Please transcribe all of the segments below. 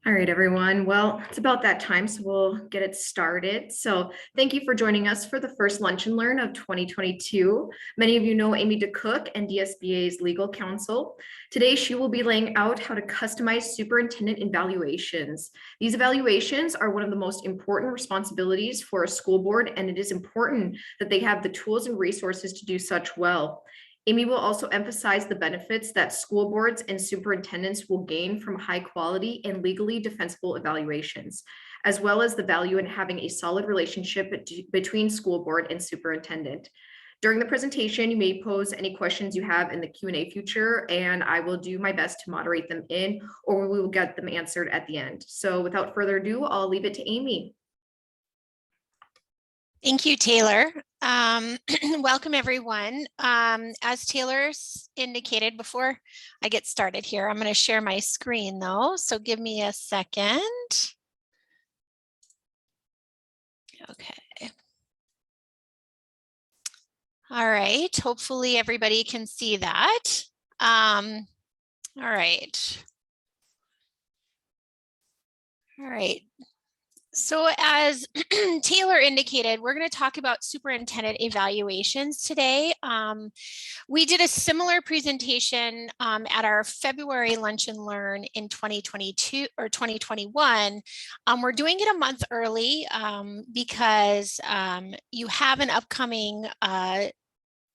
All right, everyone. Well, it's about that time, so we'll get it started. So thank you for joining us for the first Lunch and Learn of 2022. Many of you know Amy DeCook and DSBA's legal counsel. Today, she will be laying out how to customize superintendent evaluations. These evaluations are one of the most important responsibilities for a school board, and it is important that they have the tools and resources to do such well. Amy will also emphasize the benefits that school boards and superintendents will gain from high quality and legally defensible evaluations, as well as the value in having a solid relationship between school board and superintendent. During the presentation, you may pose any questions you have in the Q&A feature, and I will do my best to moderate them in, or we will get them answered at the end. So without further ado, I'll leave it to Amy. Thank you, Taylor. Welcome, everyone. As Taylor indicated before I get started here, I'm going to share my screen, though, so give me a second. Okay. All right. Hopefully, everybody can see that. All right. All right. So as Taylor indicated, we're going to talk about superintendent evaluations today. We did a similar presentation at our February Lunch and Learn in 2022 or 2021. We're doing it a month early because you have an upcoming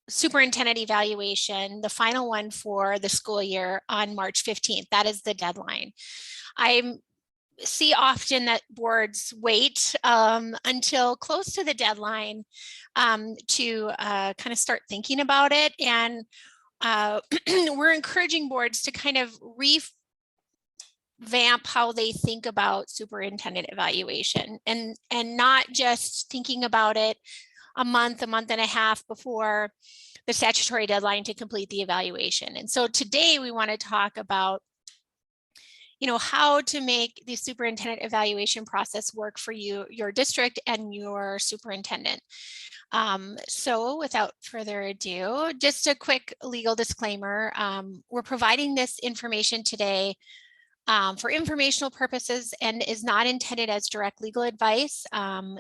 superintendent evaluation, the final one for the school year on March 15th. That is the deadline. I see often that boards wait until close to the deadline to kind of start thinking about it. And we're encouraging boards to kind of revamp how they think about superintendent evaluation and not just thinking about it a month and a half before the statutory deadline to complete the evaluation. And so today we want to talk about how to make the superintendent evaluation process work for you, your district, and your superintendent. So without further ado, just a quick legal disclaimer. We're providing this information today for informational purposes and is not intended as direct legal advice.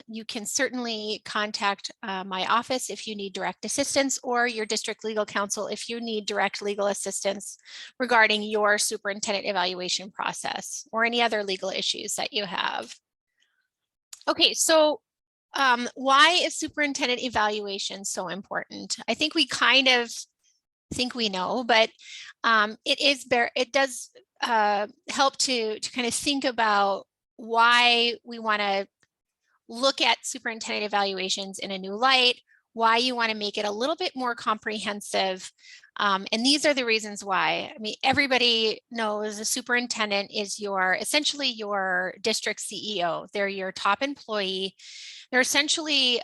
You can certainly contact my office if you need direct assistance, or your district legal counsel if you need direct legal assistance regarding your superintendent evaluation process or any other legal issues that you have. Okay, so why is superintendent evaluation so important? I think we kind of think we know, but it does help to kind of think about why we want to look at superintendent evaluations in a new light, why you want to make it a little bit more comprehensive. And these are the reasons why. I mean, everybody knows a superintendent is essentially your district CEO. They're your top employee. They're essentially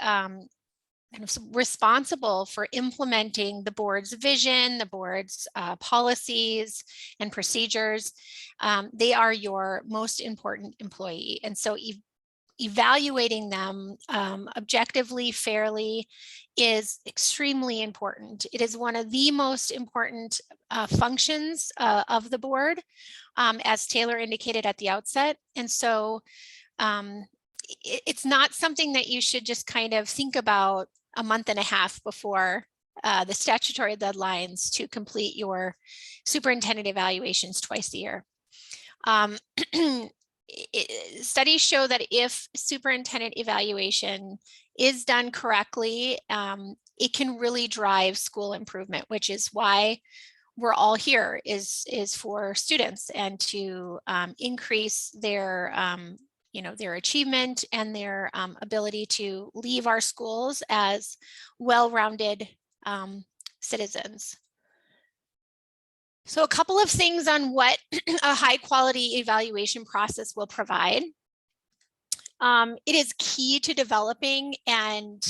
responsible for implementing the board's vision, the board's policies and procedures. They are your most important employee. And so evaluating them objectively, fairly is extremely important. It is one of the most important functions of the board, as Taylor indicated at the outset. And so it's not something that you should just kind of think about a month and a half before the statutory deadlines to complete your superintendent evaluations twice a year. Studies show that if superintendent evaluation is done correctly, it can really drive school improvement, which is why we're all here is for students and to increase their their achievement and their ability to leave our schools as well-rounded citizens. So a couple of things on what a high quality evaluation process will provide. It is key to developing and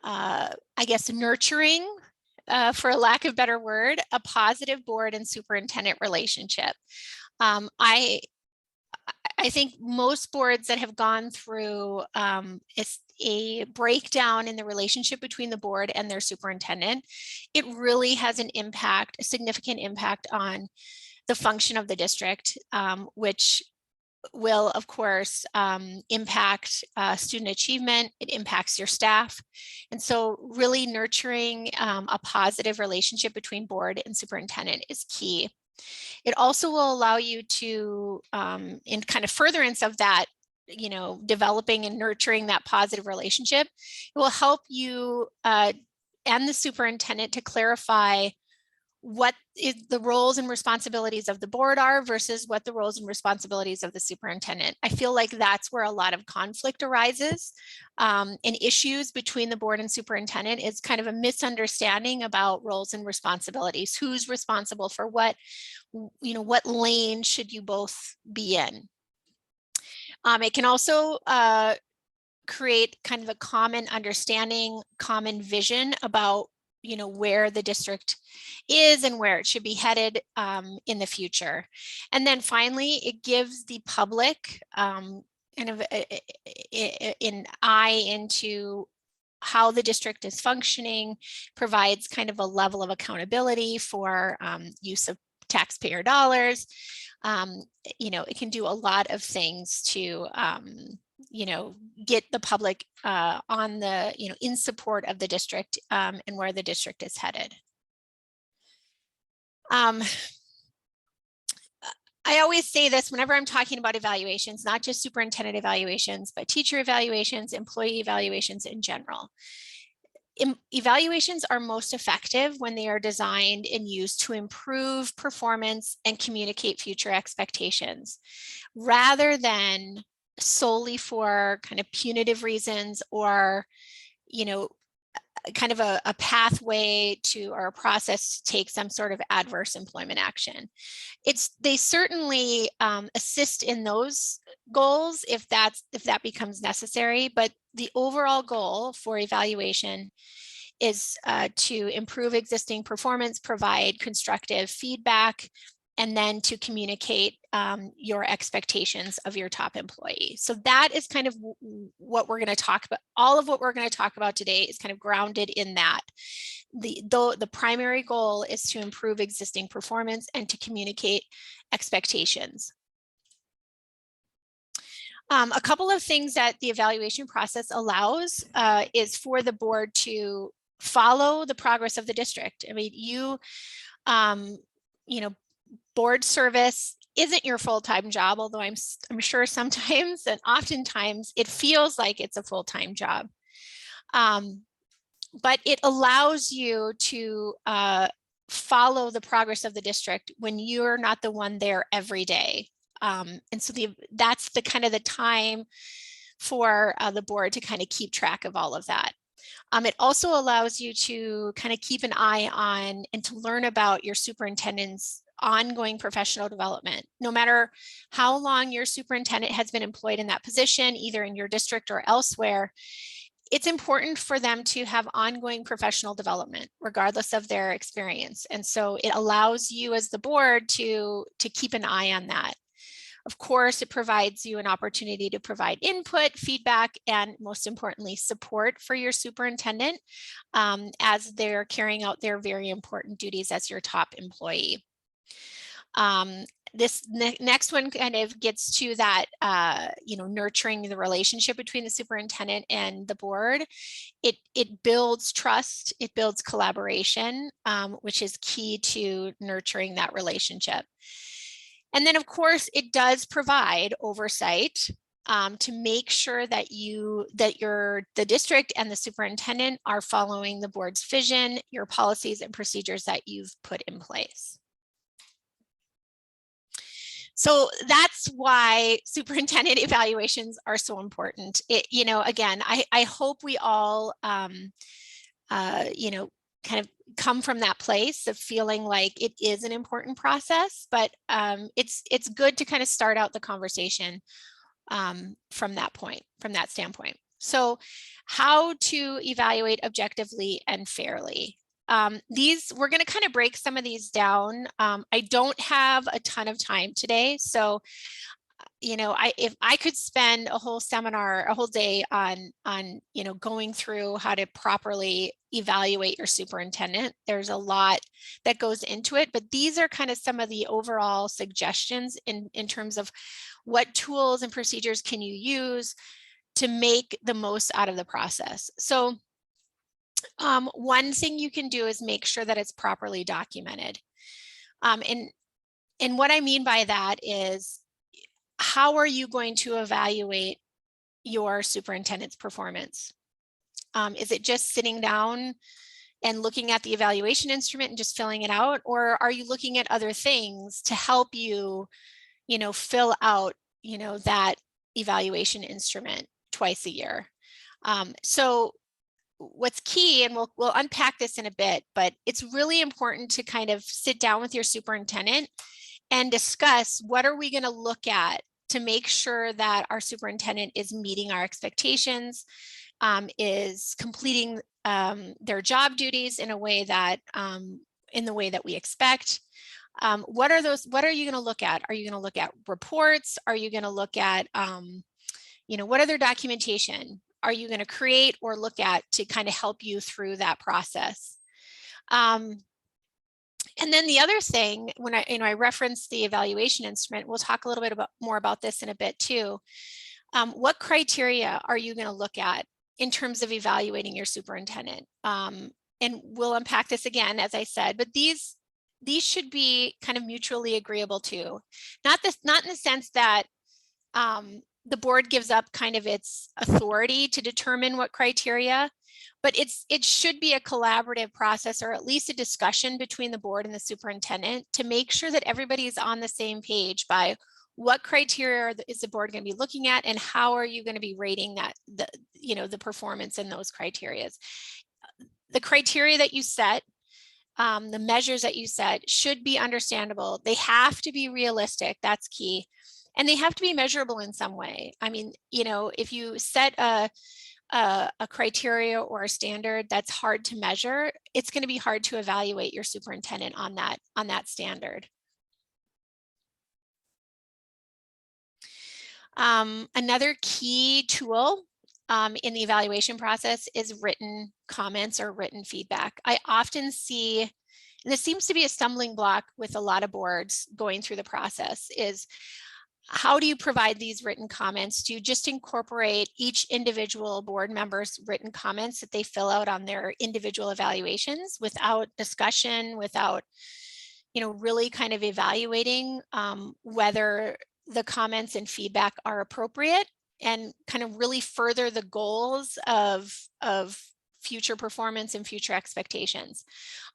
I guess nurturing, for a lack of a better word, a positive board and superintendent relationship. I think most boards that have gone through a breakdown in the relationship between the board and their superintendent, it really has an impact, a significant impact on the function of the district, which will, of course, impact student achievement. It impacts your staff. And so really nurturing a positive relationship between board and superintendent is key. It also will allow you to, in kind of furtherance of that, developing and nurturing that positive relationship, it will help you and the superintendent to clarify what the roles and responsibilities of the board are versus what the roles and responsibilities of the superintendent. I feel like that's where a lot of conflict arises, and issues between the board and superintendent is kind of a misunderstanding about roles and responsibilities. Who's responsible for what, what lane should you both be in? It can also create kind of a common understanding, common vision about where the district is and where it should be headed in the future. And then finally, it gives the public kind of an eye into how the district is functioning, provides kind of a level of accountability for use of taxpayer dollars. It can do a lot of things to get the public on the, in support of the district and where the district is headed. I always say this whenever I'm talking about evaluations, not just superintendent evaluations, but teacher evaluations, employee evaluations in general. Evaluations are most effective when they are designed and used to improve performance and communicate future expectations, rather than solely for kind of punitive reasons or, kind of a pathway to or a process to take some sort of adverse employment action. They certainly assist in those goals if that becomes necessary, but the overall goal for evaluation is to improve existing performance, provide constructive feedback, and then to communicate your expectations of your top employee. So that is kind of what we're going to talk about. All of what we're going to talk about today is kind of grounded in that. The primary goal is to improve existing performance and to communicate expectations. A couple of things that the evaluation process allows is for the board to follow the progress of the district. I mean, board service isn't your full-time job, although I'm sure sometimes and oftentimes it feels like it's a full-time job. But it allows you to follow the progress of the district when you're not the one there every day. And so that's the kind of the time for the board to kind of keep track of all of that. It also allows you to kind of keep an eye on and to learn about your superintendent's ongoing professional development. No matter how long your superintendent has been employed in that position, either in your district or elsewhere, it's important for them to have ongoing professional development, regardless of their experience. And so it allows you as the board to keep an eye on that. Of course, it provides you an opportunity to provide input, feedback, and most importantly, support for your superintendent as they're carrying out their very important duties as your top employee. This next one kind of gets to that, nurturing the relationship between the superintendent and the board. It builds trust, it builds collaboration, which is key to nurturing that relationship. And then, of course, it does provide oversight to make sure that the district and the superintendent are following the board's vision, your policies and procedures that you've put in place. So that's why superintendent evaluations are so important. Again, I hope we all, kind of come from that place of feeling like it is an important process, but it's good to kind of start out the conversation from that standpoint. So how to evaluate objectively and fairly. We're going to kind of break some of these down. I don't have a ton of time today, so if I could spend a whole seminar, a whole day on going through how to properly evaluate your superintendent. There's a lot that goes into it, but these are kind of some of the overall suggestions in terms of what tools and procedures can you use to make the most out of the process. So one thing you can do is make sure that it's properly documented. And what I mean by that is, how are you going to evaluate your superintendent's performance? Is it just sitting down and looking at the evaluation instrument and just filling it out? Or are you looking at other things to help you, fill out, that evaluation instrument twice a year? So what's key, and we'll unpack this in a bit, but it's really important to kind of sit down with your superintendent and discuss, what are we going to look at to make sure that our superintendent is meeting our expectations, is completing their job duties in a way that in the way that we expect. What are you going to look at? Are you going to look at reports? Are you going to look at what other documentation are you going to create or look at to kind of help you through that process? And then the other thing, when I reference the evaluation instrument, we'll talk a little bit more about this in a bit too. What criteria are you going to look at in terms of evaluating your superintendent? And we'll unpack this again, as I said, but these should be kind of mutually agreeable too. Not in the sense that the board gives up kind of its authority to determine what criteria, but it should be a collaborative process, or at least a discussion between the board and the superintendent, to make sure that everybody is on the same page by what criteria is the board going to be looking at, and how are you going to be rating that the performance in those criteria. The criteria that you set, the measures that you set, should be understandable. They have to be realistic. That's key. And they have to be measurable in some way. I mean, if you set a criteria or a standard that's hard to measure, it's going to be hard to evaluate your superintendent on that standard. Another key tool in the evaluation process is written comments or written feedback. I often see, and this seems to be a stumbling block with a lot of boards going through the process, is how do you provide these written comments? Do you just incorporate each individual board member's written comments that they fill out on their individual evaluations without discussion, without, really kind of evaluating whether the comments and feedback are appropriate, and kind of really further the goals of future performance and future expectations?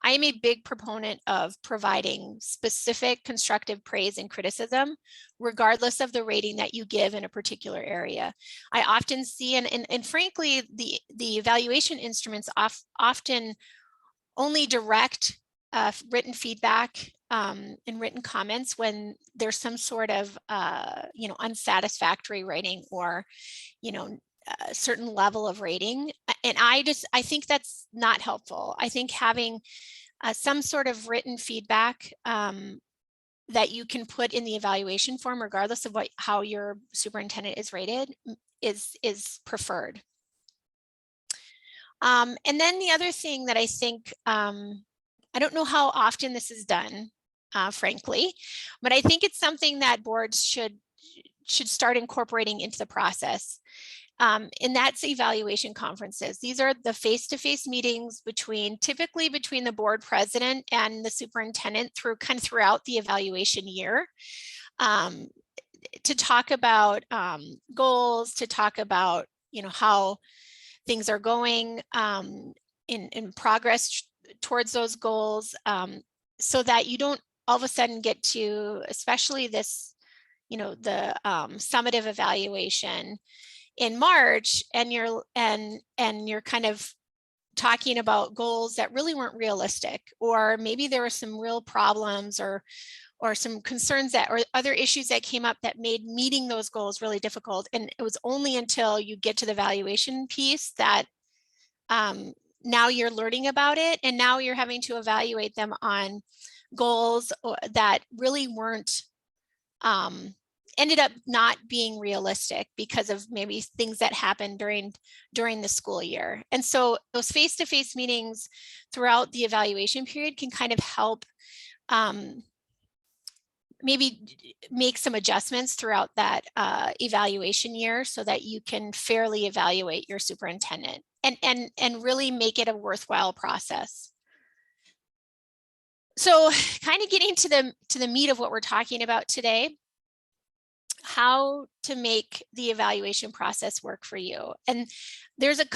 I am a big proponent of providing specific constructive praise and criticism, regardless of the rating that you give in a particular area. I often see, and frankly, the evaluation instruments often only direct written feedback and written comments when there's some sort of unsatisfactory rating, or a certain level of rating. And I think that's not helpful. I think having some sort of written feedback that you can put in the evaluation form, regardless of how your superintendent is rated, is preferred. And then the other thing that I think, I don't know how often this is done, frankly, but I think it's something that boards should start incorporating into the process. And that's evaluation conferences. These are the face-to-face meetings typically between the board president and the superintendent throughout the evaluation year, to talk about goals, to talk about how things are going in progress towards those goals, so that you don't all of a sudden get to, especially this, the summative evaluation in March, and you're kind of talking about goals that really weren't realistic, or maybe there were some real problems or some concerns or other issues that came up that made meeting those goals really difficult. And it was only until you get to the evaluation piece that now you're learning about it, and now you're having to evaluate them on goals that really weren't ended up not being realistic because of maybe things that happened during the school year. And so those face-to-face meetings throughout the evaluation period can kind of help maybe make some adjustments throughout that evaluation year so that you can fairly evaluate your superintendent and really make it a worthwhile process. So kind of getting to the meat of what we're talking about today, how to make the evaluation process work for you. And there's a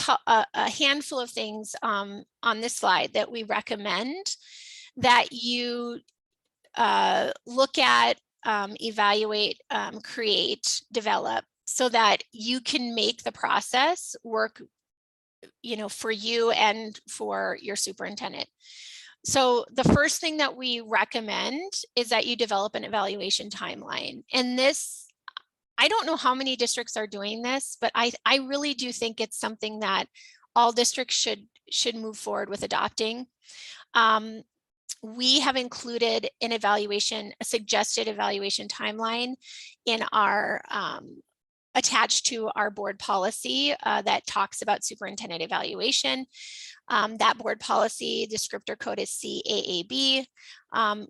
handful of things on this slide that we recommend that you look at, evaluate, create, develop, so that you can make the process work, for you and for your superintendent. So the first thing that we recommend is that you develop an evaluation timeline. And this, I don't know how many districts are doing this, but I really do think it's something that all districts should move forward with adopting. We have included a suggested evaluation timeline in our attached to our board policy that talks about superintendent evaluation. That board policy descriptor code is CAAB.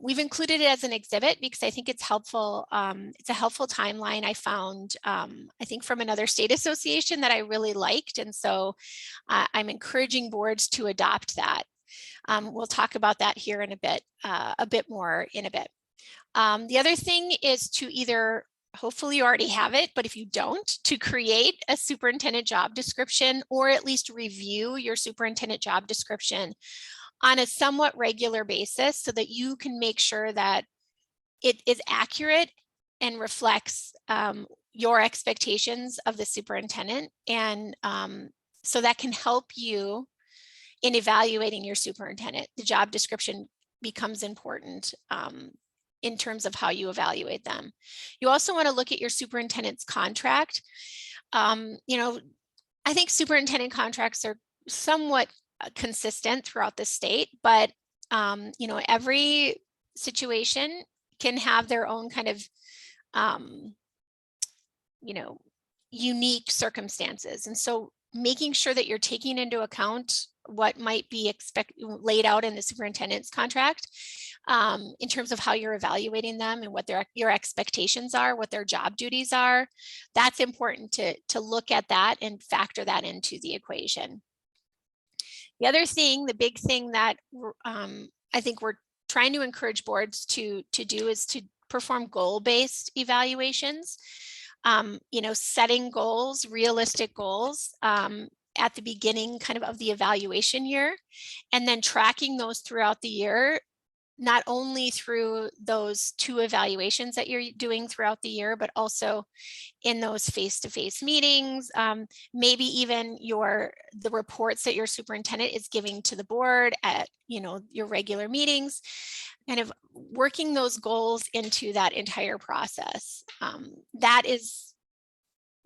We've included it as an exhibit because I think it's helpful. It's a helpful timeline I found, I think from another state association that I really liked. And so I'm encouraging boards to adopt that. We'll talk about that here in a bit more in a bit. The other thing is to either, hopefully you already have it, but if you don't, to create a superintendent job description, or at least review your superintendent job description on a somewhat regular basis so that you can make sure that it is accurate and reflects your expectations of the superintendent. And so that can help you in evaluating your superintendent. The job description becomes important in terms of how you evaluate them. You also want to look at your superintendent's contract. I think superintendent contracts are somewhat consistent throughout the state, but every situation can have their own kind of unique circumstances. And so making sure that you're taking into account what might be laid out in the superintendent's contract in terms of how you're evaluating them and what your expectations are, what their job duties are. That's important to look at that and factor that into the equation. The other thing, the big thing that I think we're trying to encourage boards to do is to perform goal-based evaluations. Setting goals, realistic goals at the beginning kind of the evaluation year, and then tracking those throughout the year, not only through those 2 evaluations that you're doing throughout the year, but also in those face-to-face meetings, maybe even the reports that your superintendent is giving to the board at your regular meetings, kind of working those goals into that entire process. That is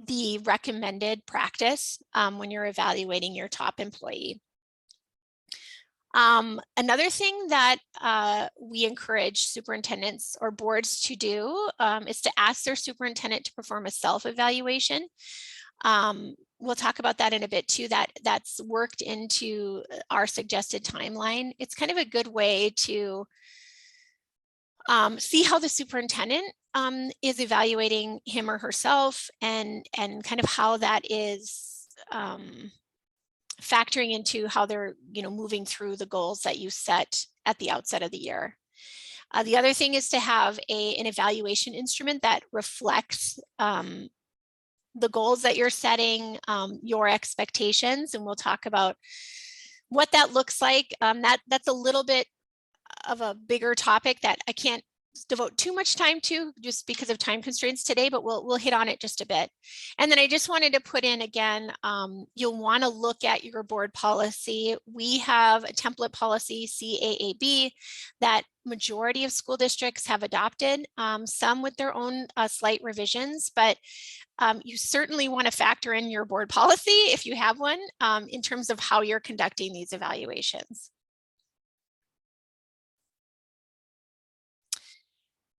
the recommended practice when you're evaluating your top employee. Another thing that we encourage superintendents or boards to do is to ask their superintendent to perform a self-evaluation. We'll talk about that in a bit too. That's worked into our suggested timeline. It's kind of a good way to see how the superintendent is evaluating him or herself, and kind of how that is factoring into how they're moving through the goals that you set at the outset of the year. The other thing is to have an evaluation instrument that reflects the goals that you're setting, your expectations, and we'll talk about what that looks like. That's a little bit of a bigger topic that I can't devote too much time to just because of time constraints today, but we'll hit on it just a bit. And then I just wanted to put in again, you'll want to look at your board policy. We have a template policy, CAAB, that majority of school districts have adopted, some with their own slight revisions, but you certainly want to factor in your board policy if you have one in terms of how you're conducting these evaluations.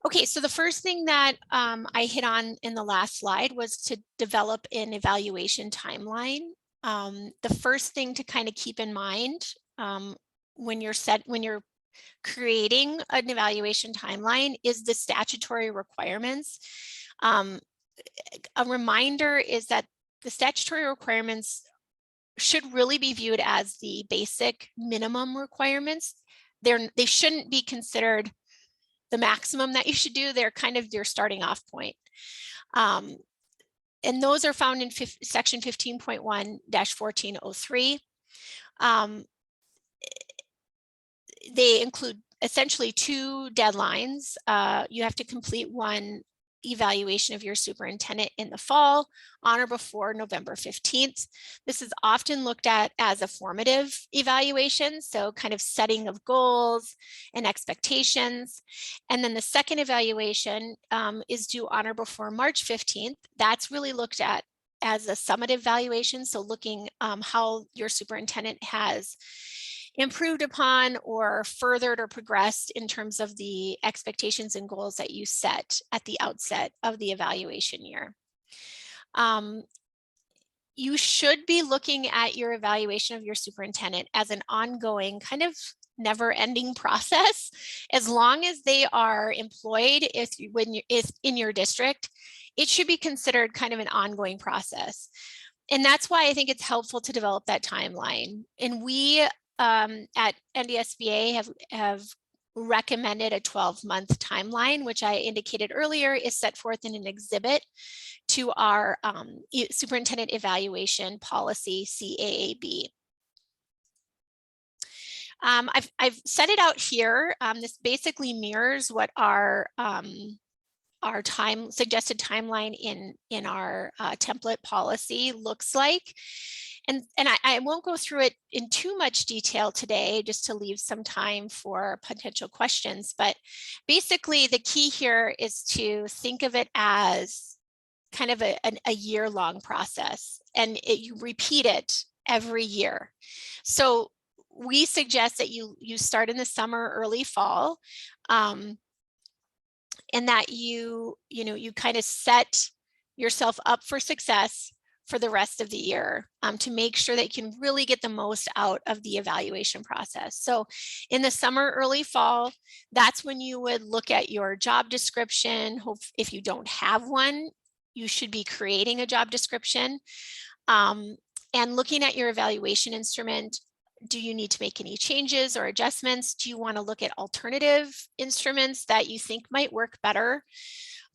Okay, so the first thing that I hit on in the last slide was to develop an evaluation timeline. The first thing to kind of keep in mind when you're creating an evaluation timeline is the statutory requirements. A reminder is that the statutory requirements should really be viewed as the basic minimum requirements. They shouldn't be considered the maximum that you should do. They're kind of your starting off point. And those are found in section 15.1-1403. They include essentially 2 deadlines. You have to complete one evaluation of your superintendent in the fall, on or before November 15th. This is often looked at as a formative evaluation, so kind of setting of goals and expectations. And then the second evaluation is due on or before March 15th. That's really looked at as a summative evaluation, so looking how your superintendent has improved upon or furthered or progressed in terms of the expectations and goals that you set at the outset of the evaluation year. You should be looking at your evaluation of your superintendent as an ongoing kind of never-ending process. As long as they are employed if in your district, it should be considered kind of an ongoing process. And that's why I think it's helpful to develop that timeline. And we at NDSBA have recommended a 12-month timeline, which I indicated earlier is set forth in an exhibit to our superintendent evaluation policy, CAAB. I've set it out here. This basically mirrors what our suggested timeline in our template policy looks like. And I won't go through it in too much detail today, just to leave some time for potential questions. But basically, the key here is to think of it as kind of a year-long process, and you repeat it every year. So we suggest that you start in the summer, early fall, and that you kind of set yourself up for success for the rest of the year to make sure that you can really get the most out of the evaluation process. So in the summer, early fall, that's when you would look at your job description. If you don't have one, you should be creating a job description and looking at your evaluation instrument. Do you need to make any changes or adjustments? Do you want to look at alternative instruments that you think might work better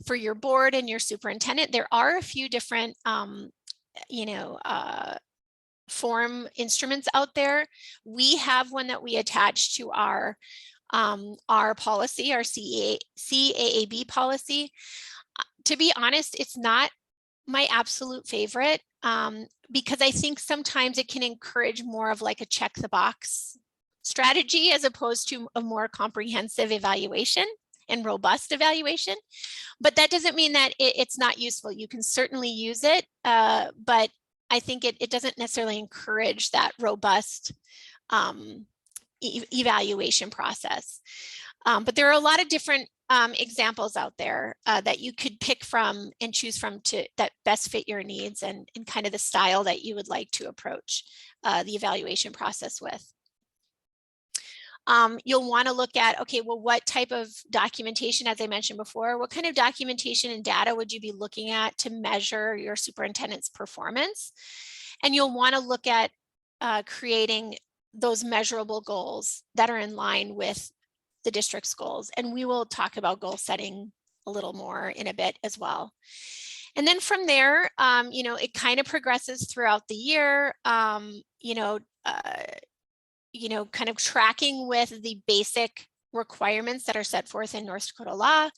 for your board and your superintendent? There are a few different form instruments out there. We have one that we attach to our policy, our CAAB policy. To be honest, it's not my absolute favorite because I think sometimes it can encourage more of like a check the box strategy as opposed to a more comprehensive evaluation and robust evaluation. But that doesn't mean that it's not useful. You can certainly use it, but I think it doesn't necessarily encourage that robust evaluation process. But there are a lot of different examples out there that you could pick from and choose from that best fit your needs and kind of the style that you would like to approach the evaluation process with. You'll want to look at, okay, well, what type of documentation, as I mentioned before, what kind of documentation and data would you be looking at to measure your superintendent's performance? And you'll want to look at creating those measurable goals that are in line with the district's goals. And we will talk about goal setting a little more in a bit as well. And then from there, it kind of progresses throughout the year, kind of tracking with the basic requirements that are set forth in North Dakota law,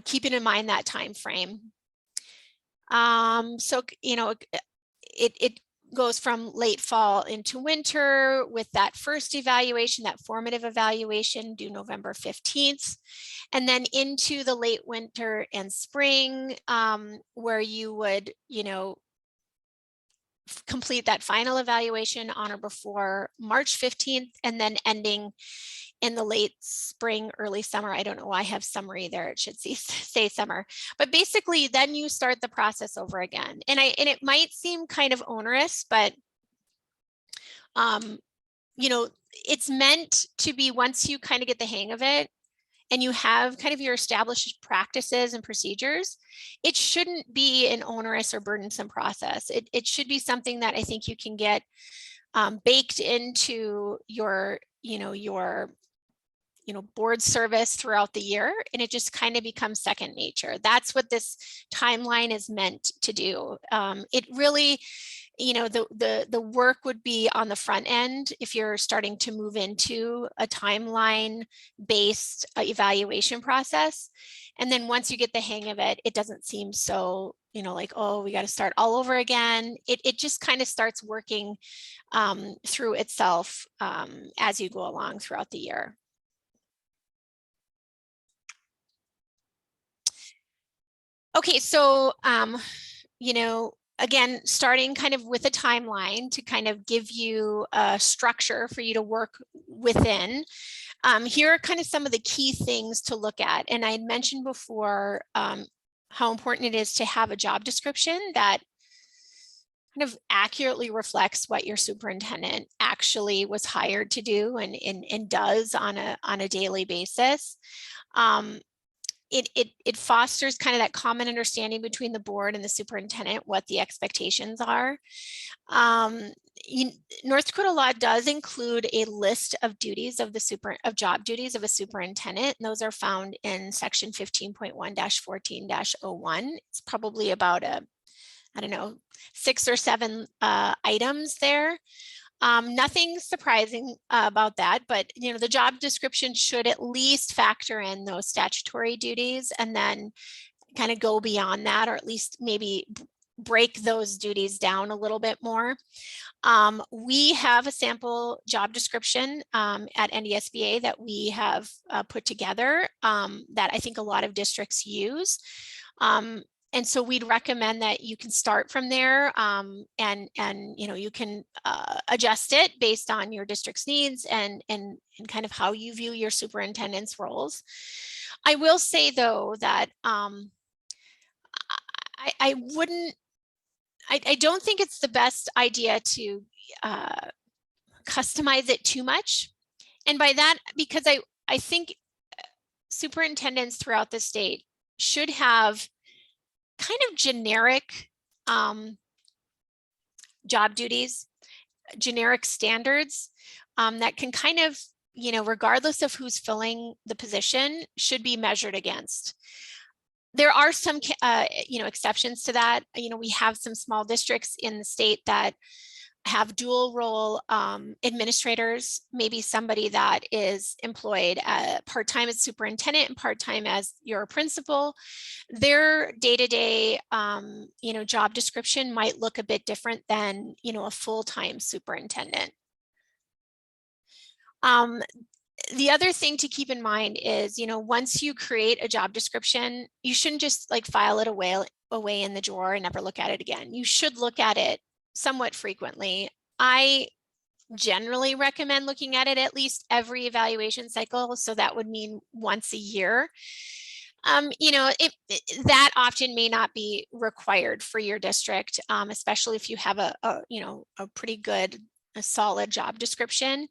keeping in mind that time frame. It goes from late fall into winter with that first evaluation, that formative evaluation due November 15th, and then into the late winter and spring where you would, complete that final evaluation on or before March 15th, and then ending in the late spring, early summer. I don't know why I have summary there. It should say summer, but basically then you start the process over again. And it might seem kind of onerous, but you know, it's meant to be, once you kind of get the hang of it and you have kind of your established practices and procedures, it shouldn't be an onerous or burdensome process. It should be something that I think you can get baked into your, your board service throughout the year, and it just kind of becomes second nature. That's what this timeline is meant to do. It really, the work would be on the front end if you're starting to move into a timeline based evaluation process. And then once you get the hang of it, it doesn't seem so, like, oh, we got to start all over again. It just kind of starts working through itself as you go along throughout the year. Okay, so, again, starting kind of with a timeline to kind of give you a structure for you to work within. Here are kind of some of the key things to look at. And I had mentioned before how important it is to have a job description that kind of accurately reflects what your superintendent actually was hired to do and does on a daily basis. It fosters kind of that common understanding between the board and the superintendent what the expectations are. North Dakota law does include a list of duties of job duties of a superintendent, and those are found in section 15.1-14-01. It's probably about I don't know, 6 or 7 items there. Nothing surprising about that, but the job description should at least factor in those statutory duties and then kind of go beyond that, or at least maybe break those duties down a little bit more. We have a sample job description at NDSBA that we have put together that I think a lot of districts use. And so we'd recommend that you can start from there and you can adjust it based on your district's needs and kind of how you view your superintendent's roles. I will say though that I don't think it's the best idea to customize it too much. And by that, because I think superintendents throughout the state should have kind of generic job duties, generic standards that can kind of, regardless of who's filling the position, should be measured against. There are some, exceptions to that. We have some small districts in the state that have dual role administrators, maybe somebody that is employed part-time as superintendent and part-time as your principal. Their day-to-day, job description might look a bit different than, a full-time superintendent. The other thing to keep in mind is, once you create a job description, you shouldn't just like file it away in the drawer and never look at it again. You should look at it somewhat frequently. I generally recommend looking at it at least every evaluation cycle. So that would mean once a year. That often may not be required for your district, especially if you have a pretty good, a solid job description.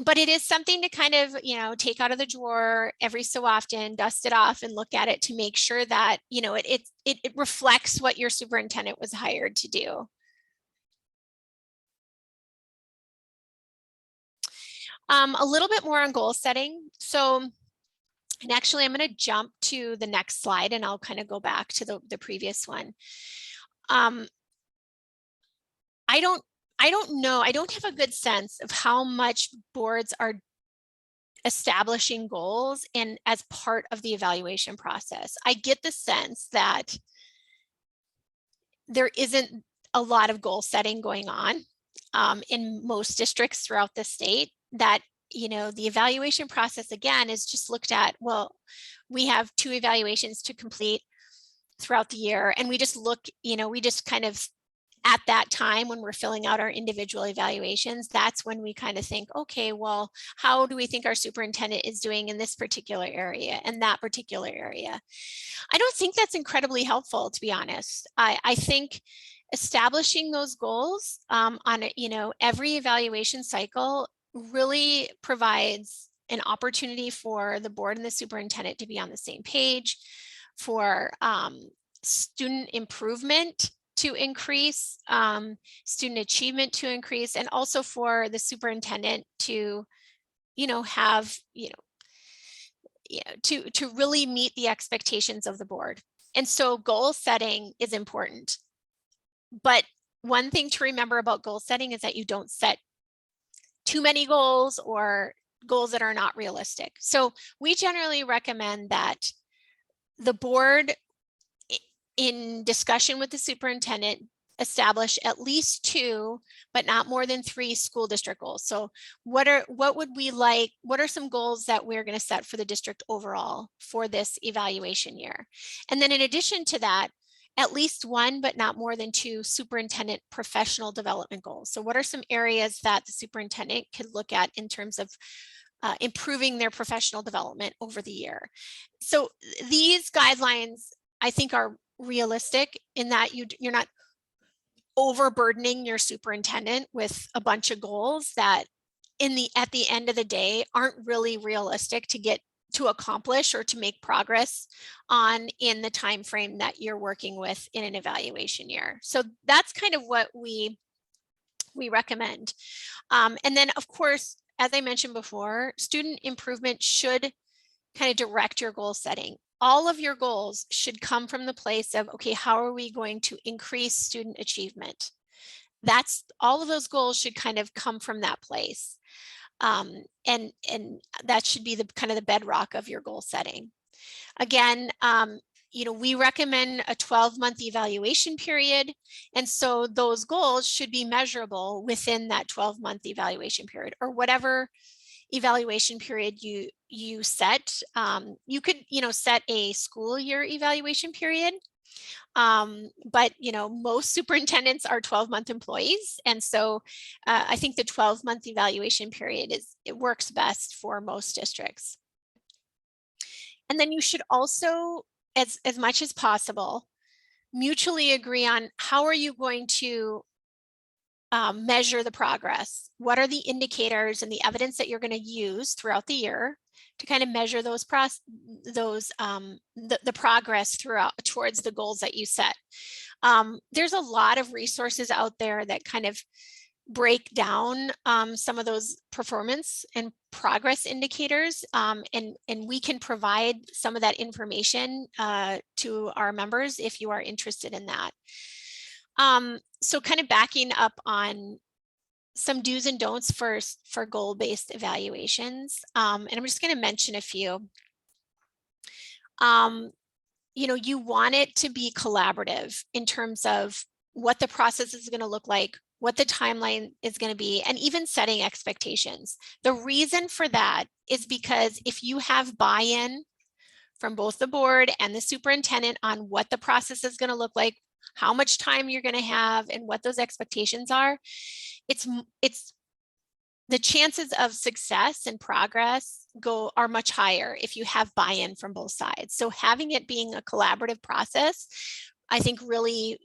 But it is something to kind of, take out of the drawer every so often, dust it off and look at it to make sure that, it reflects what your superintendent was hired to do. A little bit more on goal setting. So, and actually I'm going to jump to the next slide and I'll kind of go back to the previous one. I don't know. I don't have a good sense of how much boards are establishing goals and as part of the evaluation process. I get the sense that there isn't a lot of goal setting going on in most districts throughout the state, that the evaluation process again is just looked at, well, we have 2 evaluations to complete throughout the year, and we just look, we just kind of at that time when we're filling out our individual evaluations, that's when we kind of think, okay, well, how do we think our superintendent is doing in this particular area and that particular area? I don't think that's incredibly helpful, to be honest. I think establishing those goals on every evaluation cycle really provides an opportunity for the board and the superintendent to be on the same page, for student improvement to increase, student achievement to increase, and also for the superintendent to, have, to really meet the expectations of the board. And so goal setting is important. But one thing to remember about goal setting is that you don't set too many goals or goals that are not realistic. So we generally recommend that the board, in discussion with the superintendent, establish at least 2, but not more than 3 school district goals. So what are some goals that we're going to set for the district overall for this evaluation year? And then in addition to that, at least 1, but not more than 2 superintendent professional development goals. So what are some areas that the superintendent could look at in terms of improving their professional development over the year? So these guidelines, I think, are realistic in that you're not overburdening your superintendent with a bunch of goals that at the end of the day aren't really realistic to accomplish or to make progress on in the time frame that you're working with in an evaluation year. So that's kind of what we recommend. And then, of course, as I mentioned before, student improvement should kind of direct your goal setting. All of your goals should come from the place of, okay, how are we going to increase student achievement? That's all of those goals should kind of come from that place. And that should be the kind of the bedrock of your goal setting. Again, we recommend a 12-month evaluation period. And so those goals should be measurable within that 12-month evaluation period, or whatever evaluation period you set. You could, set a school year evaluation period. But most superintendents are 12-month employees. And so I think the 12-month evaluation period it works best for most districts. And then you should also, as much as possible, mutually agree on how are you going to measure the progress. What are the indicators and the evidence that you're going to use throughout the year to kind of measure the progress towards the goals that you set. There's a lot of resources out there that kind of break down some of those performance and progress indicators, and we can provide some of that information to our members if you are interested in that. So kind of backing up on some do's and don'ts for goal-based evaluations. And I'm just going to mention a few. You want it to be collaborative in terms of what the process is going to look like, what the timeline is going to be, and even setting expectations. The reason for that is because if you have buy-in from both the board and the superintendent on what the process is going to look like, how much time you're going to have, and what those expectations are, it's the chances of success and progress are much higher if you have buy-in from both sides. So having it being a collaborative process, I think really,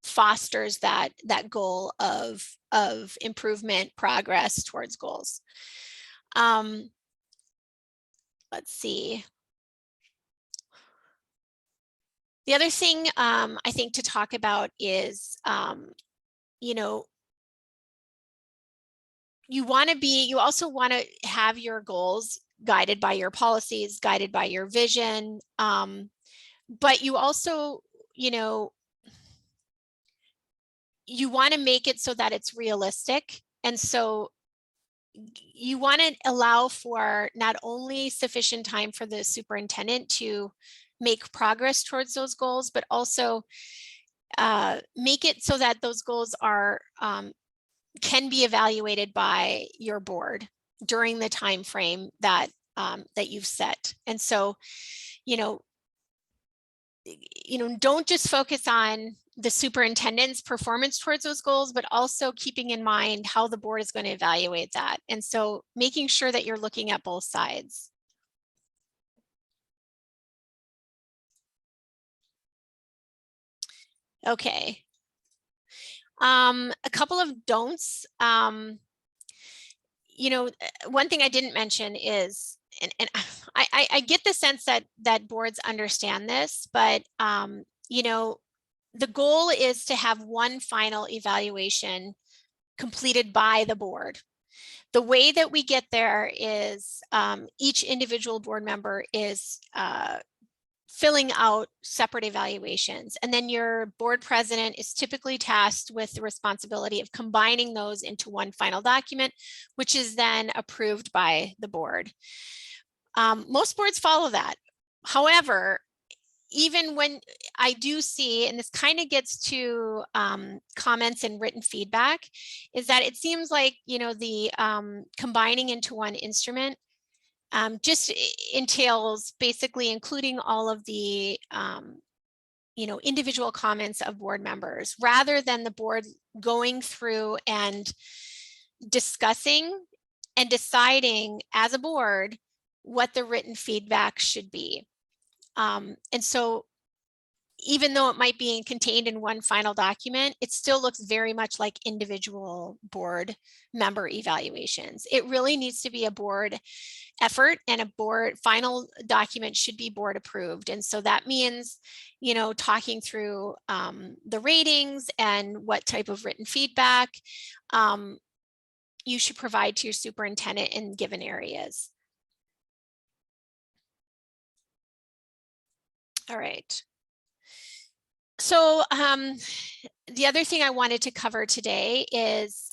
fosters that goal of improvement, progress towards goals. Let's see. The other thing I think to talk about is, you also want to have your goals guided by your policies, guided by your vision. But you also, you want to make it so that it's realistic. And so you want to allow for not only sufficient time for the superintendent to make progress towards those goals, but also make it so that those goals are can be evaluated by your board during the time frame that you've set. And so, don't just focus on the superintendent's performance towards those goals, but also keeping in mind how the board is going to evaluate that. And so making sure that you're looking at both sides. Okay. A couple of don'ts. You know, one thing I didn't mention is, and I get the sense that boards understand this, but you know, the goal is to have one final evaluation completed by the board. The way that we get there is each individual board member is filling out separate evaluations. And then your board president is typically tasked with the responsibility of combining those into one final document, which is then approved by the board. Most boards follow that. However, even when I do see, and this kind of gets to comments and written feedback, is that it seems like, you know, the combining into one instrument just entails basically including all of the you know, individual comments of board members, rather than the board going through and discussing and deciding as a board what the written feedback should be. And so even though it might be contained in one final document, it still looks very much like individual board member evaluations. It really needs to be a board effort, and a board final document should be board approved. And so that means, you know, talking through the ratings and what type of written feedback you should provide to your superintendent in given areas. All right. So the other thing I wanted to cover today is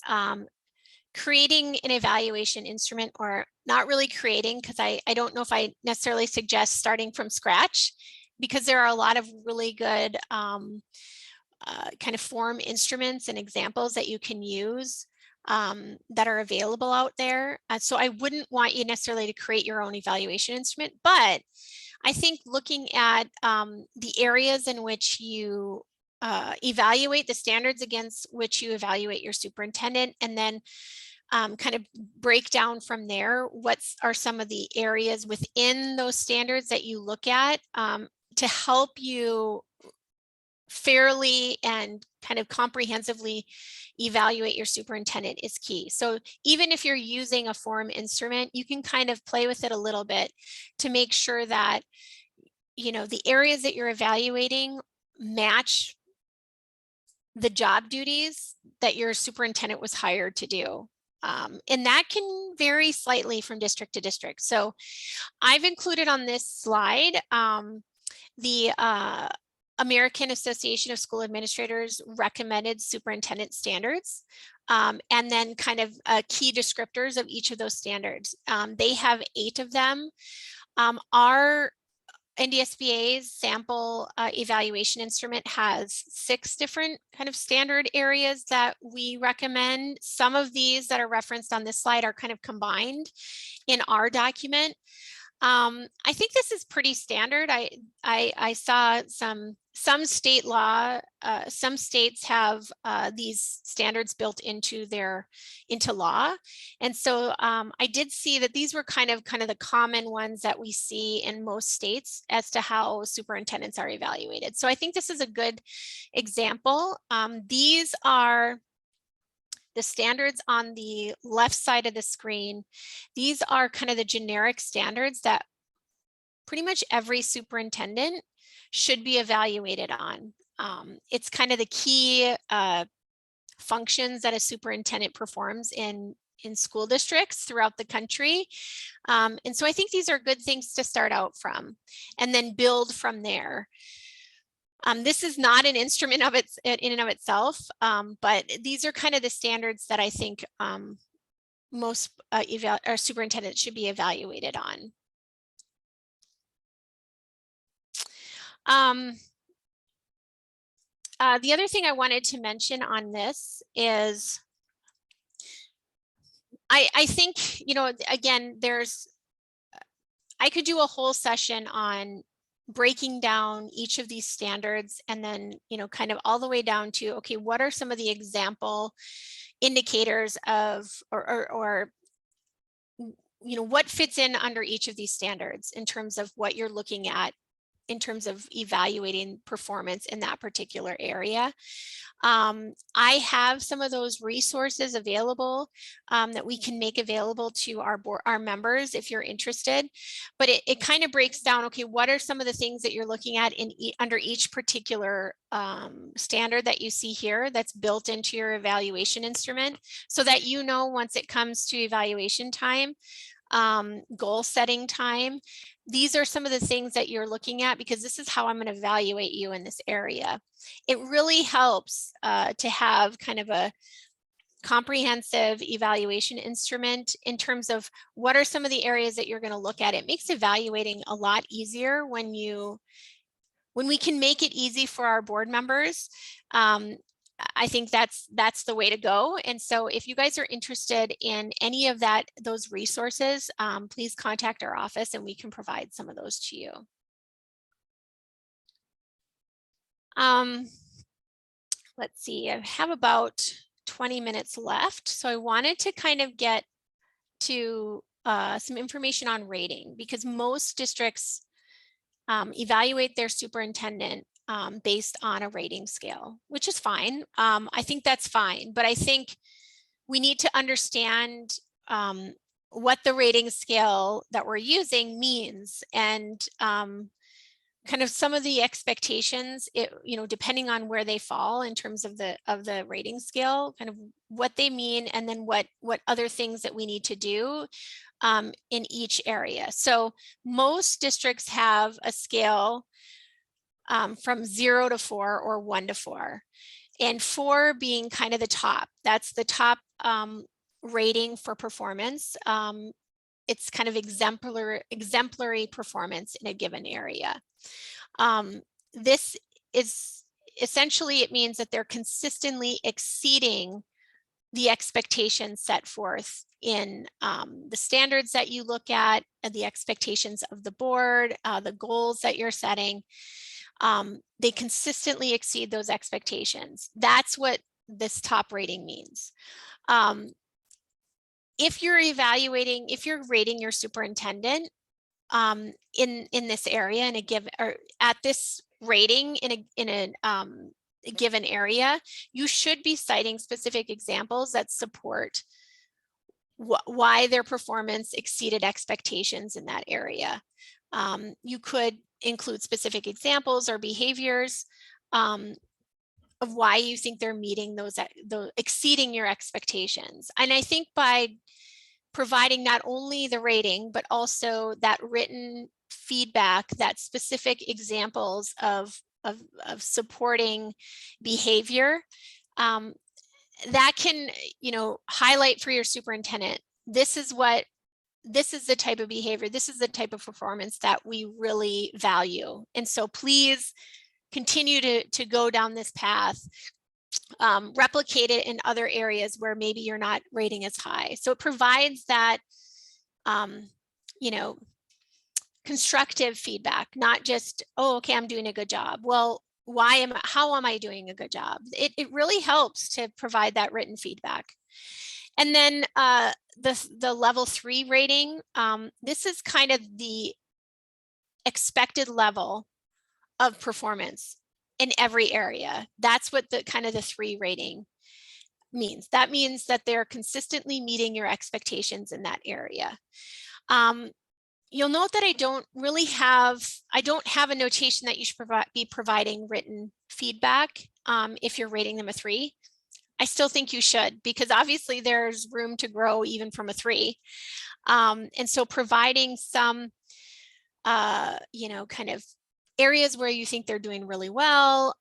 creating an evaluation instrument, or not really creating, because I don't know if I necessarily suggest starting from scratch, because there are a lot of really good kind of form instruments and examples that you can use that are available out there. So I wouldn't want you necessarily to create your own evaluation instrument, but I think looking at the areas in which you evaluate, the standards against which you evaluate your superintendent, and then kind of break down from there what are some of the areas within those standards that you look at to help you fairly and kind of comprehensively evaluate your superintendent is key. So even if you're using a form instrument, you can kind of play with it a little bit to make sure that, you know, the areas that you're evaluating match the job duties that your superintendent was hired to do. And that can vary slightly from district to district. So I've included on this slide the American Association of School Administrators recommended superintendent standards, and then kind of key descriptors of each of those standards. They have 8 of them. Our NDSBA's sample evaluation instrument has 6 different kind of standard areas that we recommend. Some of these that are referenced on this slide are kind of combined in our document. I think this is pretty standard. I saw some state law, some states have these standards built into law. And so I did see that these were kind of the common ones that we see in most states as to how superintendents are evaluated. So I think this is a good example. These are the standards on the left side of the screen. These are kind of the generic standards that pretty much every superintendent should be evaluated on. It's kind of the key functions that a superintendent performs in school districts throughout the country. And so I think these are good things to start out from and then build from there. This is not an instrument in and of itself, but these are kind of the standards that I think most superintendents should be evaluated on. The other thing I wanted to mention on this is I think, you know, again, I could do a whole session on breaking down each of these standards, and then, kind of all the way down to, okay, what are some of the example indicators of, or what fits in under each of these standards in terms of what you're looking at in terms of evaluating performance in that particular area. I have some of those resources available that we can make available to our members if you're interested. But it kind of breaks down, okay, what are some of the things that you're looking at under each particular standard that you see here that's built into your evaluation instrument, so that once it comes to evaluation time, goal setting time, these are some of the things that you're looking at, because this is how I'm going to evaluate you in this area. It really helps to have kind of a comprehensive evaluation instrument in terms of what are some of the areas that you're going to look at. It makes evaluating a lot easier when we can make it easy for our board members. I think that's the way to go. And so if you guys are interested in any of those resources, please contact our office and we can provide some of those to you. Let's see, I have about 20 minutes left. So I wanted to kind of get to some information on rating, because most districts evaluate their superintendent based on a rating scale, which is fine. I think that's fine, but I think we need to understand what the rating scale that we're using means, and kind of some of the expectations, depending on where they fall in terms of the rating scale, kind of what they mean, and then what other things that we need to do in each area. So most districts have a scale from 0 to 4 or 1 to 4, and 4 being kind of the top. That's the top rating for performance. It's kind of exemplary performance in a given area. This is essentially, it means that they're consistently exceeding the expectations set forth in the standards that you look at, and the expectations of the board, the goals that you're setting. They consistently exceed those expectations. That's what this top rating means. If you're rating your superintendent in this area in a given, or at this rating in a given area, you should be citing specific examples that support why their performance exceeded expectations in that area. You could include specific examples or behaviors of why you think they're meeting those exceeding your expectations. And I think by providing not only the rating, but also that written feedback, that specific examples of supporting behavior, that can, highlight for your superintendent, this is the type of behavior, this is the type of performance that we really value. And so please continue to go down this path. Replicate it in other areas where maybe you're not rating as high. So it provides that, constructive feedback, not just, oh, okay, I'm doing a good job. Well, how am I doing a good job? It really helps to provide that written feedback. And then the level 3 rating, this is kind of the expected level of performance in every area. That's what the 3 rating means. That means that they're consistently meeting your expectations in that area. You'll note that I don't have a notation that you should be providing written feedback if you're rating them a 3. I still think you should, because obviously there's room to grow even from a 3. And so providing some, kind of areas where you think they're doing really well,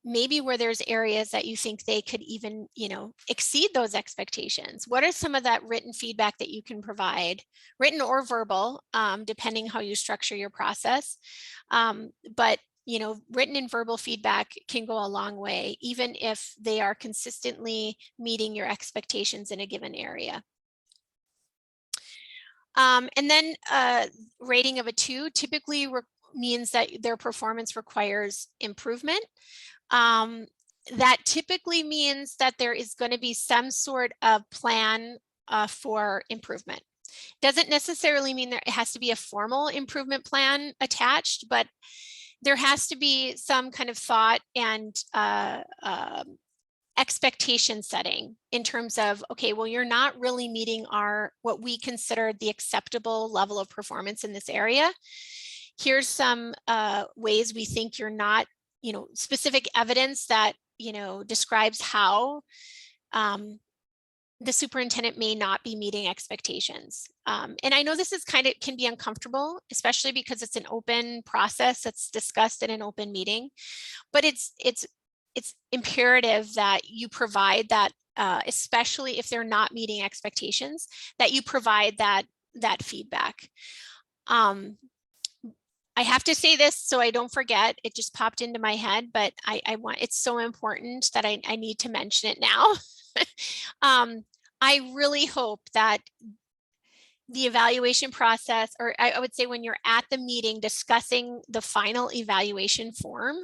maybe where there's areas that you think they could even, exceed those expectations. What are some of that written feedback that you can provide, written or verbal, depending how you structure your process. But written and verbal feedback can go a long way, even if they are consistently meeting your expectations in a given area. And then rating of a 2 typically means that their performance requires improvement. That typically means that there is going to be some sort of plan for improvement. Doesn't necessarily mean that it has to be a formal improvement plan attached, but there has to be some kind of thought and expectation setting in terms of, okay, well, you're not really meeting what we consider the acceptable level of performance in this area. Here's some ways we think you're not, specific evidence that, describes how the superintendent may not be meeting expectations. And I know this is can be uncomfortable, especially because it's an open process that's discussed in an open meeting, but it's imperative that you provide that, especially if they're not meeting expectations, that you provide that feedback. I have to say this so I don't forget, it just popped into my head, but it's so important that I need to mention it now. I really hope that the evaluation process, or I would say when you're at the meeting discussing the final evaluation form,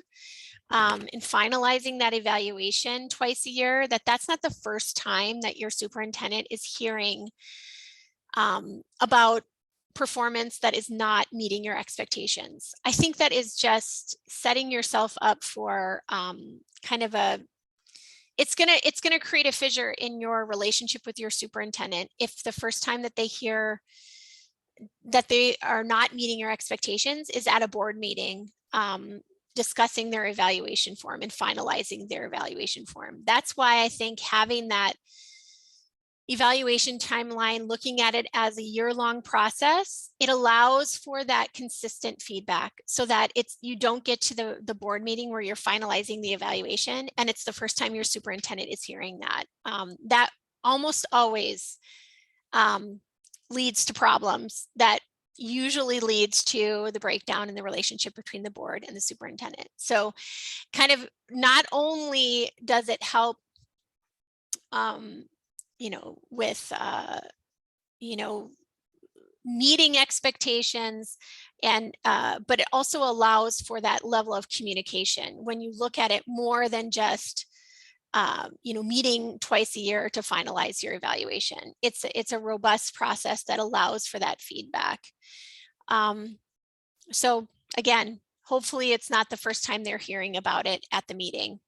and finalizing that evaluation twice a year, that's not the first time that your superintendent is hearing about performance that is not meeting your expectations. I think that is just setting yourself up for it's gonna create a fissure in your relationship with your superintendent if the first time that they hear that they are not meeting your expectations is at a board meeting, discussing their evaluation form and finalizing their evaluation form. That's why I think having that evaluation timeline, looking at it as a year-long process, it allows for that consistent feedback so that you don't get to the board meeting where you're finalizing the evaluation and it's the first time your superintendent is hearing that. That almost always leads to problems that usually leads to the breakdown in the relationship between the board and the superintendent. So kind of not only does it help with meeting expectations and but it also allows for that level of communication when you look at it more than just meeting twice a year to finalize your evaluation. It's a robust process that allows for that feedback. So again, hopefully it's not the first time they're hearing about it at the meeting.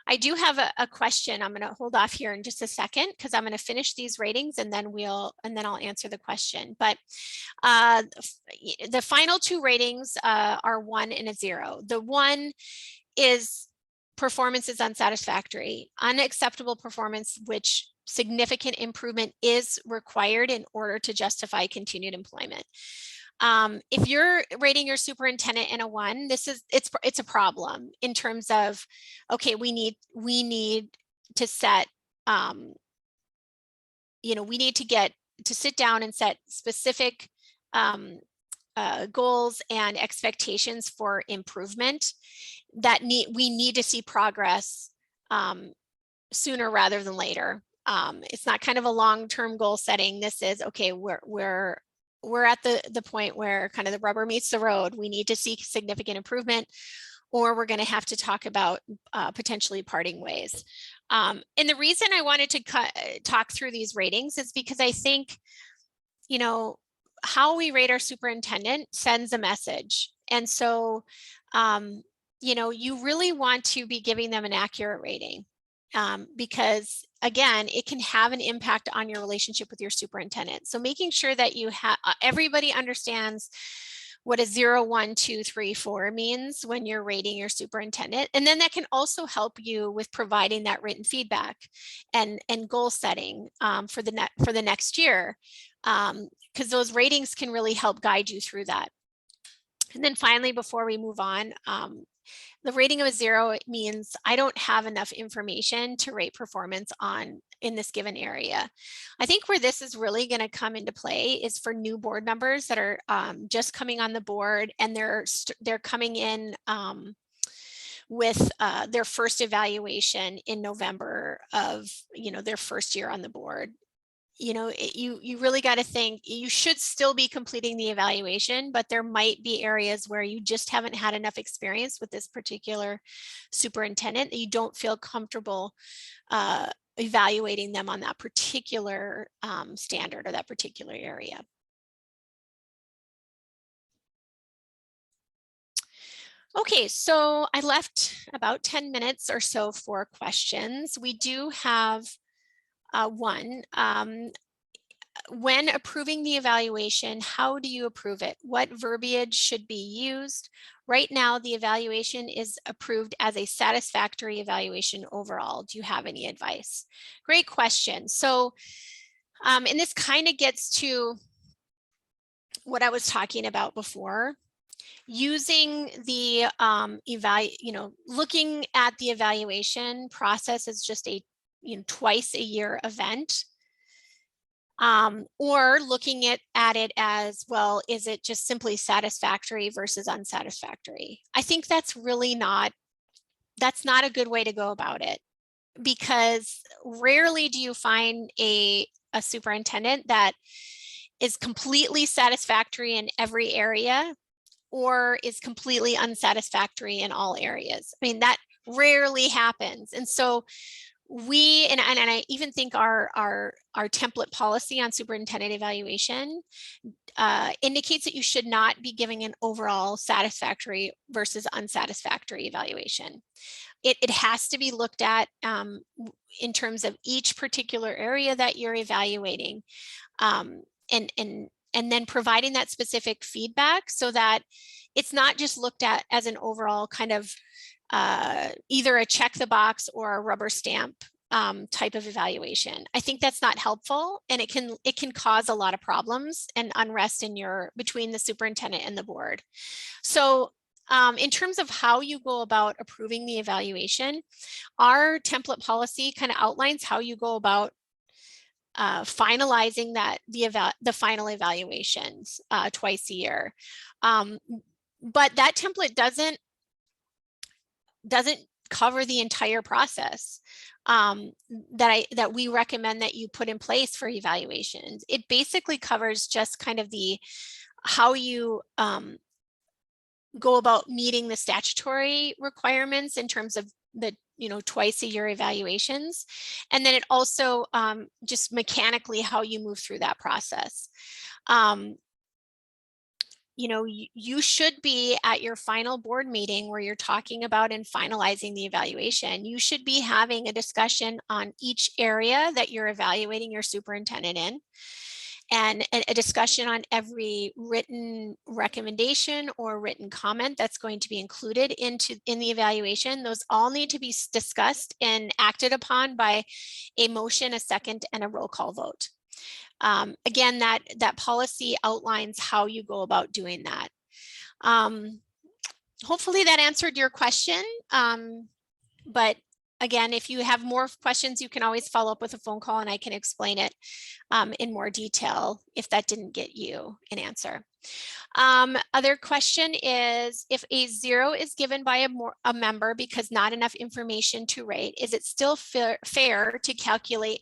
I do have a question. I'm going to hold off here in just a second because I'm going to finish these ratings and then I'll answer the question. But the final two ratings are 1 and a 0. The 1 is performance is unsatisfactory, unacceptable performance, which significant improvement is required in order to justify continued employment. If you're rating your superintendent in a 1, it's a problem in terms of, okay, we need to set, we need to get to sit down and set specific goals and expectations for improvement that we need to see progress sooner rather than later. It's not kind of a long-term goal setting. This is, okay, we're at the point where kind of the rubber meets the road. We need to seek significant improvement, or we're going to have to talk about potentially parting ways. And the reason I wanted to talk through these ratings is because I think, how we rate our superintendent sends a message. And so, you really want to be giving them an accurate rating. Because again, it can have an impact on your relationship with your superintendent. So making sure that everybody understands what a 0, 1, 2, 3, 4 means when you're rating your superintendent. And then that can also help you with providing that written feedback and goal setting for the next year. Because those ratings can really help guide you through that. And then finally, before we move on, the rating of a 0 means I don't have enough information to rate performance in this given area. I think where this is really going to come into play is for new board members that are just coming on the board and they're coming in with their first evaluation in November of their first year on the board. you really got to think you should still be completing the evaluation, but there might be areas where you just haven't had enough experience with this particular superintendent that you don't feel comfortable evaluating them on that particular standard or that particular area. Okay, so I left about 10 minutes or so for questions. We do have one. When approving the evaluation, how do you approve it? What verbiage should be used? Right now, the evaluation is approved as a satisfactory evaluation overall. Do you have any advice? Great question. So, and this kind of gets to what I was talking about before. Using the looking at the evaluation process as just a twice a year event. Or looking at it as, well, is it just simply satisfactory versus unsatisfactory? I think that's not a good way to go about it, because rarely do you find a superintendent that is completely satisfactory in every area or is completely unsatisfactory in all areas. I mean, that rarely happens. And so and I even think our template policy on superintendent evaluation indicates that you should not be giving an overall satisfactory versus unsatisfactory evaluation. It has to be looked at in terms of each particular area that you're evaluating, and then providing that specific feedback so that it's not just looked at as an overall kind of either a check the box or a rubber stamp type of evaluation. I think that's not helpful, and it can cause a lot of problems and unrest between the superintendent and the board. So in terms of how you go about approving the evaluation, our template policy kind of outlines how you go about finalizing the final evaluations twice a year. But that template doesn't cover the entire process that we recommend that you put in place for evaluations. It basically covers just kind of how you go about meeting the statutory requirements in terms of the twice a year evaluations, and then it also just mechanically how you move through that process. You should be at your final board meeting where you're talking about and finalizing the evaluation. You should be having a discussion on each area that you're evaluating your superintendent in, and a discussion on every written recommendation or written comment that's going to be included in the evaluation. Those all need to be discussed and acted upon by a motion, a second, and a roll call vote. Again, that policy outlines how you go about doing that. Hopefully that answered your question. But again, if you have more questions, you can always follow up with a phone call and I can explain it in more detail if that didn't get you an answer. Other question is, if a 0 is given by a member because not enough information to rate, is it still fair to calculate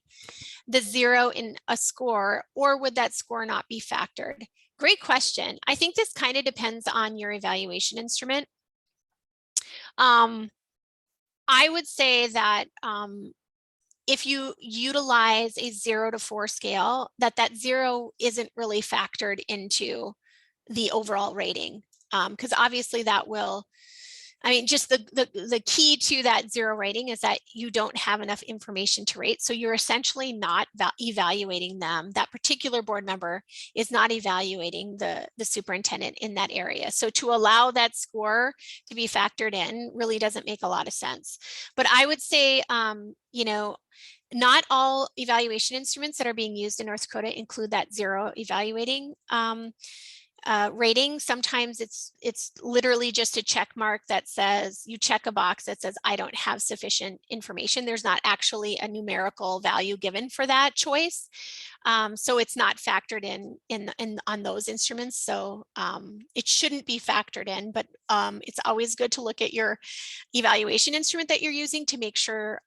the 0 in a score, or would that score not be factored? Great question. I think this kind of depends on your evaluation instrument. I would say that if you utilize a 0 to 4 scale, that 0 isn't really factored into the overall rating, because obviously that will, just the key to that 0 rating is that you don't have enough information to rate. So you're essentially not evaluating them. That particular board member is not evaluating the superintendent in that area. So to allow that score to be factored in really doesn't make a lot of sense. But I would say, not all evaluation instruments that are being used in North Dakota include that 0 evaluating rating. Sometimes it's literally just a check mark that says, you check a box that says, I don't have sufficient information. There's not actually a numerical value given for that choice. So it's not factored in on those instruments. So it shouldn't be factored in, but it's always good to look at your evaluation instrument that you're using to make sure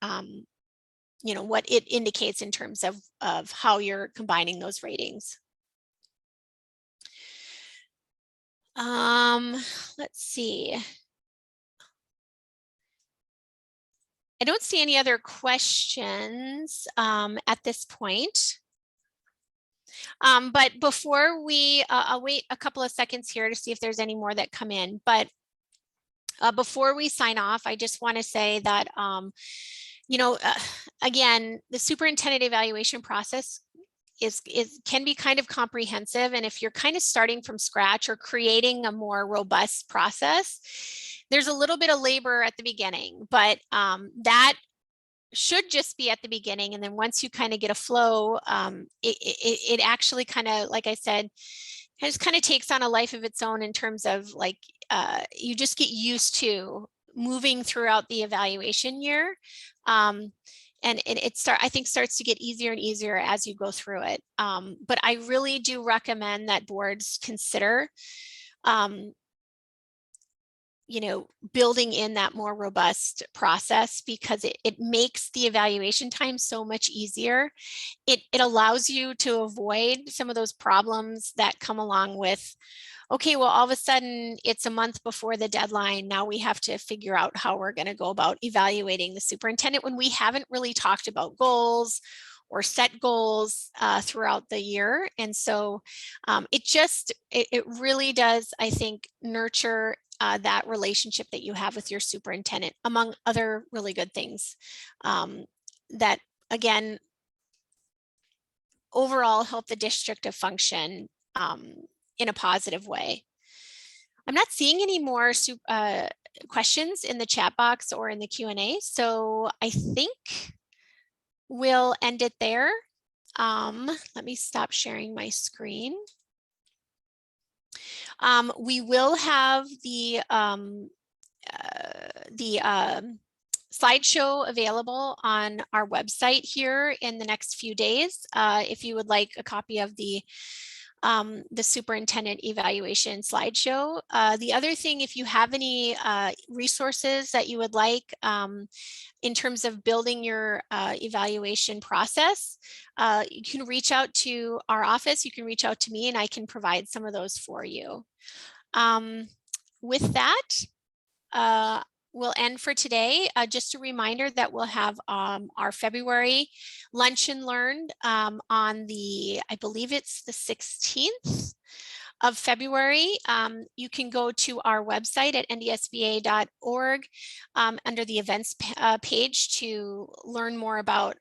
what it indicates in terms of how you're combining those ratings. Let's see. I don't see any other questions at this point. But before we, I'll wait a couple of seconds here to see if there's any more that come in. But before we sign off, I just want to say that, again, the superintendent evaluation process can be kind of comprehensive. And if you're kind of starting from scratch or creating a more robust process, there's a little bit of labor at the beginning, but that should just be at the beginning. And then once you kind of get a flow, it actually kind of, like I said, it just kind of takes on a life of its own in terms of like, you just get used to moving throughout the evaluation year. And I think starts to get easier and easier as you go through it. But I really do recommend that boards consider, building in that more robust process, because it makes the evaluation time so much easier. It allows you to avoid some of those problems that come along with, okay, well, all of a sudden it's a month before the deadline. Now we have to figure out how we're going to go about evaluating the superintendent when we haven't really talked about goals or set goals throughout the year. And so it really does, I think, nurture that relationship that you have with your superintendent, among other really good things that, again, overall help the district to function in a positive way. I'm not seeing any more questions in the chat box or in the Q&A, so I think we'll end it there. Let me stop sharing my screen. We will have the slideshow available on our website here in the next few days. If you would like a copy of the superintendent evaluation slideshow. The other thing, if you have any resources that you would like in terms of building your evaluation process, you can reach out to our office. You can reach out to me and I can provide some of those for you. With that, we'll end for today. Just a reminder that we'll have our February Lunch and Learn on I believe it's the 16th of February. You can go to our website at ndsba.org under the events page to learn more about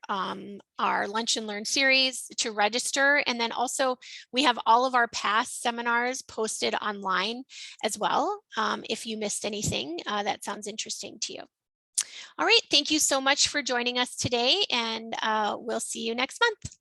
our Lunch and Learn series, to register. And then also we have all of our past seminars posted online as well. If you missed anything that sounds interesting to you. All right, thank you so much for joining us today, and we'll see you next month.